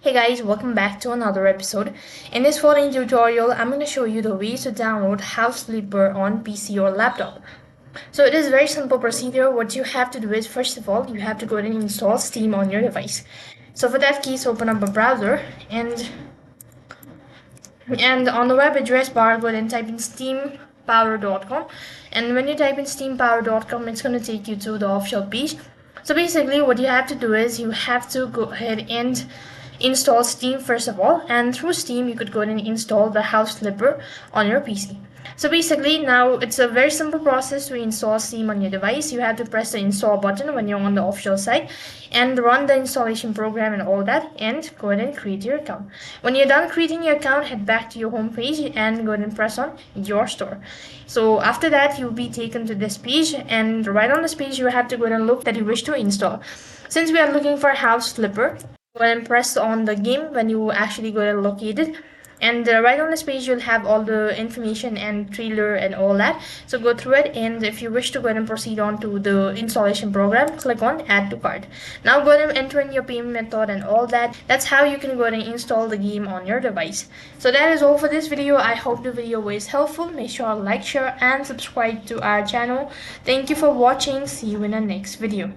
Hey guys, welcome back to another episode. In this following tutorial, I'm going to show you the ways to download House Flipper on PC or laptop. So it is a very simple procedure. What you have to do is, first of all, you have to go ahead and install Steam on your device. So for that case, open up a browser and on the web address bar, go ahead and type in steampower.com. And when you type in steampower.com, it's going to take you to the official page. So basically what you have to do is you have to go ahead and install Steam first of all, and through Steam you could go ahead and install the House Flipper on your PC. So basically now it's a very simple process to install Steam on your device. You have to press the install button when you're on the official site and run the installation program and all that, and go ahead and create your account. When you're done creating your account, head back to your home page and go ahead and press on your store. So after that you'll be taken to this page, and right on this page you have to go ahead and look that you wish to install. Since we are looking for House Flipper, go ahead and press on the game when you actually go and locate it, and right on this page you'll have all the information and trailer and all that. So go through it, and if you wish to go ahead and proceed on to the installation program, click on add to cart. Now go ahead and enter in your payment method and all that. That's how you can go ahead and install the game on your device. So that is all for this video. I hope the video was helpful. Make sure to like, share and subscribe to our channel. Thank you for watching. See you in the next video.